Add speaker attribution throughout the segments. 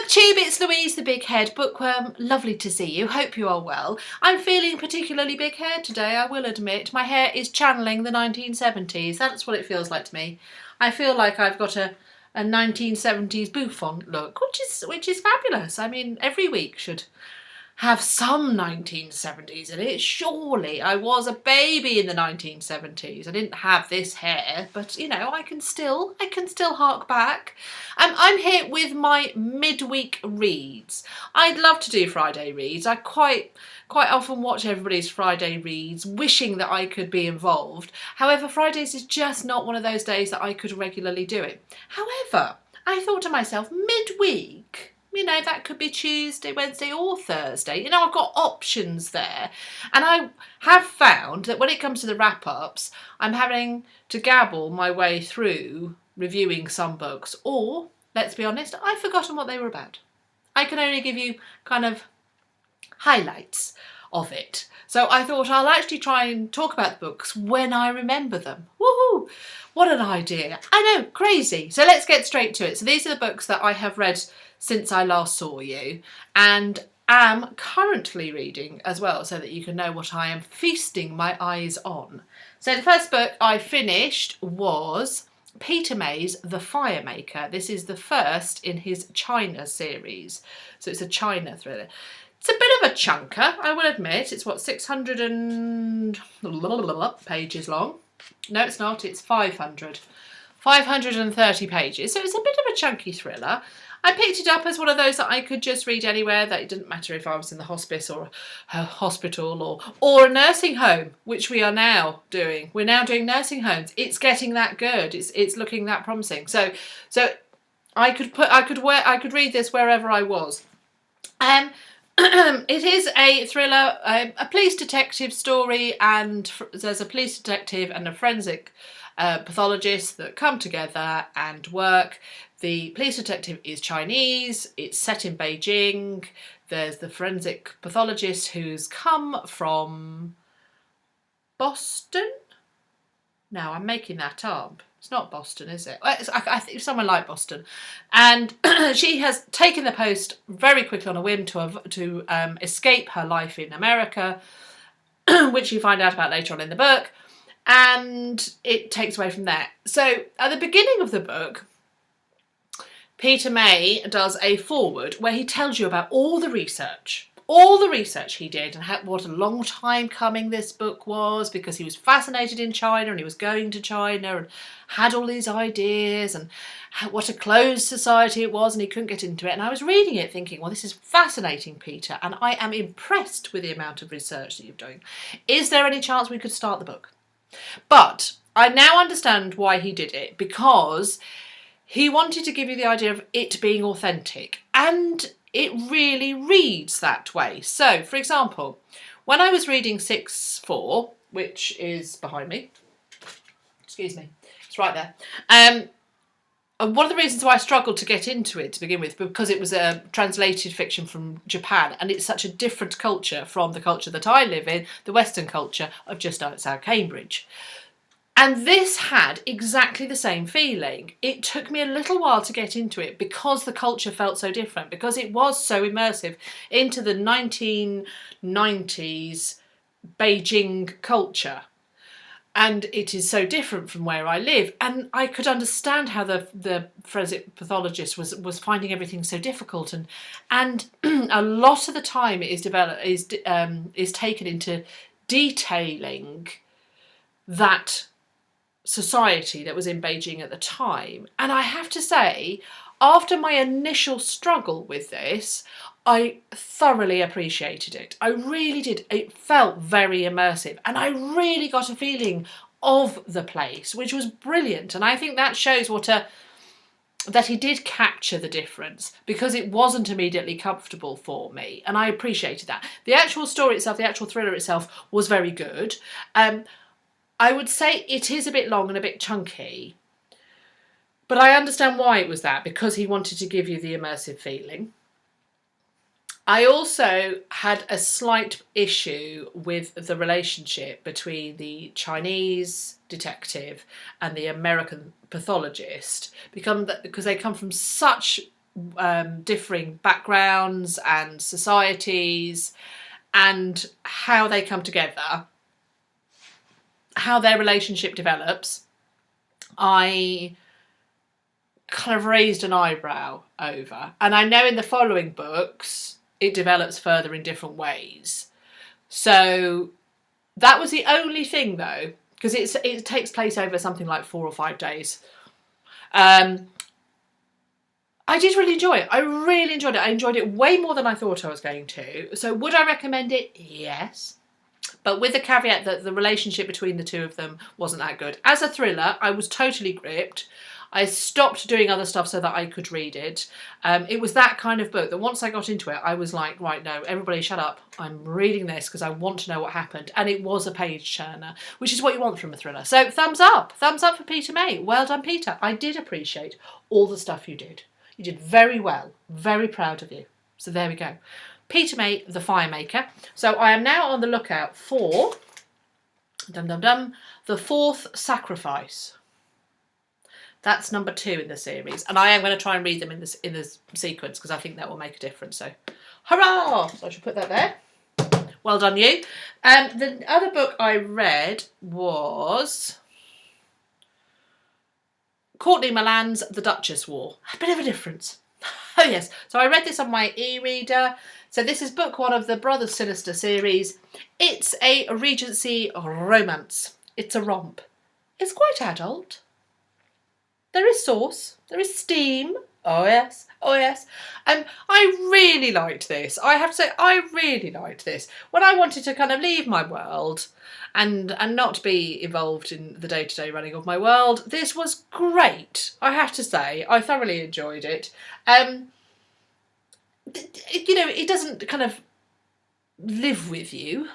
Speaker 1: Booktube, it's Louise the Big Head Bookworm. Lovely to see you. Hope you are well. I'm feeling particularly big haired today, I will admit. My hair is channeling the 1970s. That's what it feels like to me. I feel like I've got a 1970s bouffant look, which is fabulous. I mean, every week should have some 1970s in it. Surely I was a baby in the 1970s. I didn't have this hair, but you know, I can still hark back. I'm here with my midweek reads. I'd love to do Friday reads. I quite often watch everybody's Friday reads, wishing that I could be involved. However, Fridays is just not one of those days that I could regularly do it. However, I thought to myself, midweek, you know, that could be Tuesday, Wednesday or Thursday. You know, I've got options there. And I have found that when it comes to the wrap-ups, I'm having to gabble my way through reviewing some books. Or, let's be honest, I've forgotten what they were about. I can only give you kind of highlights of it. So I thought I'll actually try and talk about the books when I remember them. Woohoo! What an idea. I know, crazy. So let's get straight to it. So these are the books that I have read since I last saw you and am currently reading as well, so that you can know what I am feasting my eyes on. So the first book I finished was Peter May's The Firemaker. This is the first in his China series. So it's a China thriller. It's a bit of a chunker, I will admit. It's what, 600 and pages long? No, it's not. It's 500. 530 pages. So it's a bit of a chunky thriller. I picked it up as one of those that I could just read anywhere, that it didn't matter if I was in the hospice or a hospital or a nursing home, which we are now doing. We're now doing nursing homes. It's getting that good. It's looking that promising. So I could read this wherever I was. It is a thriller, a police detective story, and there's a police detective and a forensic pathologist that come together and work. The police detective is Chinese, it's set in Beijing. There's the forensic pathologist who's come from Boston? No, I'm making that up. It's not Boston, is it? I think somewhere like Boston. And she has taken the post very quickly on a whim to escape her life in America, which you find out about later on in the book. And it takes away from there. So at the beginning of the book, Peter May does a foreword where he tells you about all the research he did, and what a long time coming this book was, because he was fascinated in China and he was going to China and had all these ideas and what a closed society it was, and he couldn't get into it. And I was reading it thinking, well, this is fascinating, Peter, and I am impressed with the amount of research that you're doing. Is there any chance we could start the book? But I now understand why he did it, because he wanted to give you the idea of it being authentic, and it really reads that way. So, for example, when I was reading 6-4, which is behind me, excuse me, it's right there, and one of the reasons why I struggled to get into it to begin with, because it was a translated fiction from Japan, and it's such a different culture from the culture that I live in, the Western culture of just outside Cambridge. And this had exactly the same feeling. It took me a little while to get into it because the culture felt so different, because it was so immersive into the 1990s Beijing culture. And it is so different from where I live. And I could understand how the forensic pathologist was finding everything so difficult. And a lot of the time it is taken into detailing that society that was in Beijing at the time. And I have to say, after my initial struggle with this, I thoroughly appreciated it. I really did. It felt very immersive, and I really got a feeling of the place, which was brilliant. And I think that shows that he did capture the difference, because it wasn't immediately comfortable for me, and I appreciated that. The actual story itself, the actual thriller itself, was very good. I would say it is a bit long and a bit chunky, but I understand why it was that, because he wanted to give you the immersive feeling. I also had a slight issue with the relationship between the Chinese detective and the American pathologist, because they come from such differing backgrounds and societies and how they come together, how their relationship develops, I kind of raised an eyebrow over. And I know in the following books it develops further in different ways. So that was the only thing, though, because it takes place over something like 4 or 5 days. I did really enjoy it. I really enjoyed it. I enjoyed it way more than I thought I was going to. So would I recommend it? Yes. But with the caveat that the relationship between the two of them wasn't that good. As a thriller, I was totally gripped. I stopped doing other stuff so that I could read it. It was that kind of book that once I got into it, I was like, right, no, everybody shut up. I'm reading this because I want to know what happened. And it was a page turner, which is what you want from a thriller. So thumbs up. Thumbs up for Peter May. Well done, Peter. I did appreciate all the stuff you did. You did very well. Very proud of you. So there we go. Peter May, the Firemaker. So I am now on the lookout for The Fourth Sacrifice. That's number 2 in the series, and I am going to try and read them in this sequence because I think that will make a difference. So, hurrah! So I should put that there. Well done, you. The other book I read was Courtney Milan's The Duchess War. A bit of a difference. Oh yes. So I read this on my e-reader. So this is book 1 of the Brothers Sinister series. It's a Regency romance. It's a romp. It's quite adult. There is sauce. There is steam. Oh yes. Oh yes. And I really liked this. I have to say, I really liked this. When I wanted to kind of leave my world and not be involved in the day-to-day running of my world, this was great. I have to say, I thoroughly enjoyed it. You know, it doesn't kind of live with you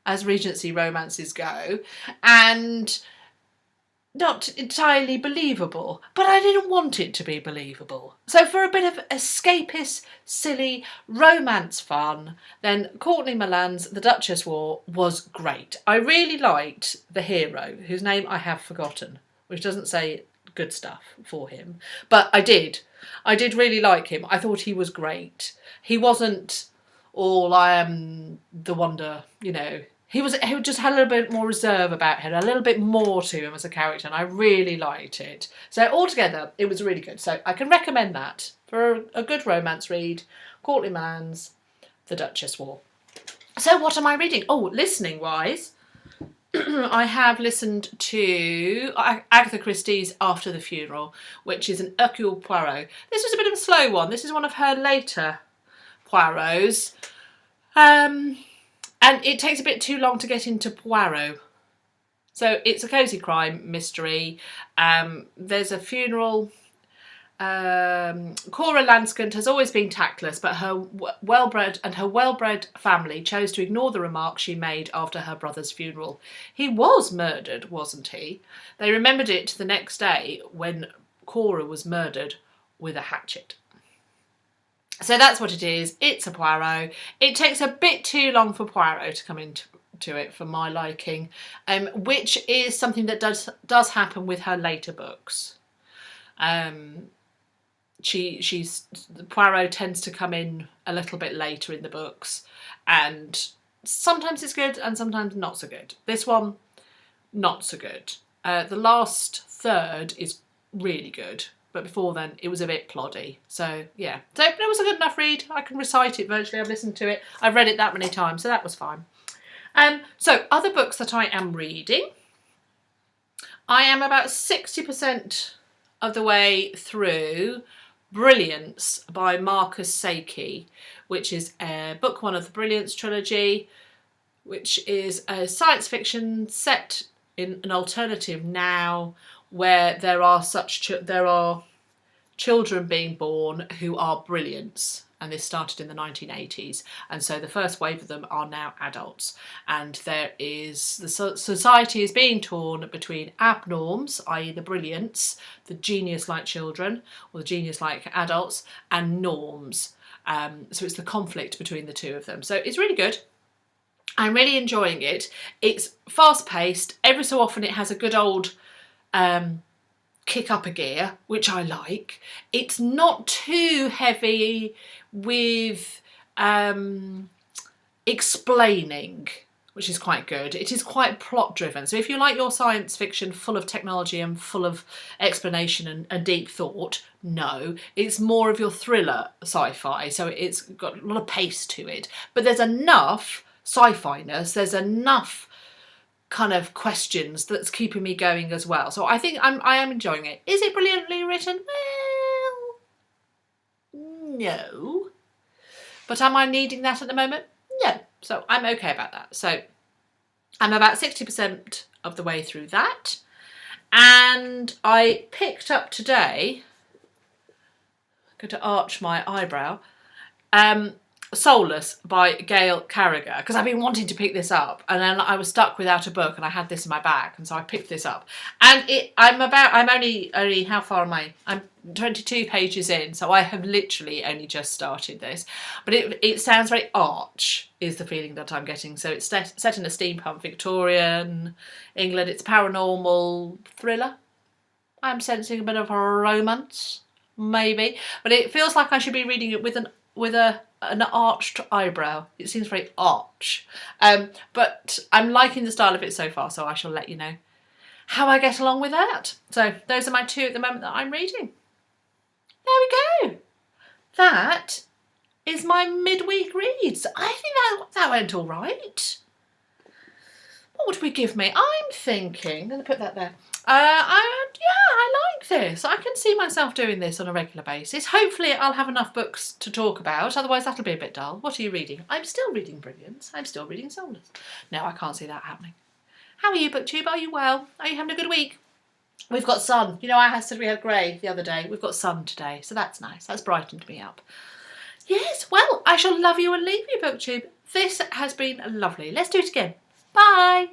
Speaker 1: as Regency romances go, and not entirely believable, but I didn't want it to be believable. So for a bit of escapist, silly romance fun, then Courtney Milan's The Duchess War was great. I really liked the hero, whose name I have forgotten, which doesn't say good stuff for him, but I did really like him. I thought he was great. He wasn't all I am the wonder, you know. He just had a little bit more reserve about him, a little bit more to him as a character, and I really liked it. So altogether, it was really good. So I can recommend that for a good romance read. Courtney Milan's The Duchess War. So what am I reading? Oh, listening-wise, I have listened to Agatha Christie's After the Funeral, which is an Hercule Poirot. This was a bit of a slow one. This is one of her later Poirots. And it takes a bit too long to get into Poirot. So it's a cosy crime mystery. There's a funeral. Cora Lanscombe has always been tactless, but her well-bred family chose to ignore the remarks she made after her brother's funeral. He was murdered, wasn't he? They remembered it the next day when Cora was murdered with a hatchet. So that's what it is. It's a Poirot. It takes a bit too long for Poirot to come into it for my liking, which is something that does happen with her later books. Poirot tends to come in a little bit later in the books, and sometimes it's good and sometimes not so good. This one, not so good. The last third is really good. But before then, it was a bit ploddy. So, yeah. So, it was a good enough read. I can recite it virtually. I've listened to it. I've read it that many times, so that was fine. So, other books that I am reading. I am about 60% of the way through Brilliance by Marcus Saki, which is book 1 of the Brilliance trilogy, which is a science fiction set in an alternative now, where there are children being born who are brilliants, and this started in the 1980s, and so the first wave of them are now adults, and the society is being torn between abnorms, i.e. the brilliants, the genius-like children or the genius-like adults, and norms. So it's the conflict between the two of them. So it's really good. I'm really enjoying it. It's fast-paced. Every so often it has a good old kick up a gear, which I like. It's not too heavy with explaining, which is quite good. It is quite plot driven. So if you like your science fiction full of technology and full of explanation and deep thought, no. It's more of your thriller sci-fi. So it's got a lot of pace to it. But there's enough sci-fi-ness, there's enough kind of questions that's keeping me going as well. So I think I am enjoying it. Is it brilliantly written? Well, no. But am I needing that at the moment? No. So I'm okay about that. So I'm about 60% of the way through that. And I picked up today, I'm going to arch my eyebrow, Soulless by Gail Carriger, because I've been wanting to pick this up, and then I was stuck without a book and I had this in my bag, and so I picked this up. And I'm only how far am I? I'm 22 pages in, so I have literally only just started this. But it sounds very arch, is the feeling that I'm getting. So it's set in a steampunk Victorian England. It's a paranormal thriller. I'm sensing a bit of a romance, maybe, but it feels like I should be reading it with an arched eyebrow. It seems very arch. But I'm liking the style of it so far, so I shall let you know how I get along with that. So those are my two at the moment that I'm reading. There we go. That is my midweek reads. I think that went all right. What would we give me? I'm thinking, I'm going to put that there. I like this. I can see myself doing this on a regular basis. Hopefully I'll have enough books to talk about, otherwise that'll be a bit dull. What are you reading? I'm still reading Brilliance. I'm still reading Soulless. No, I can't see that happening. How are you, BookTube? Are you well? Are you having a good week? We've got sun. You know, I said we had grey the other day. We've got sun today, so that's nice. That's brightened me up. Yes, well, I shall love you and leave you, BookTube. This has been lovely. Let's do it again. Bye.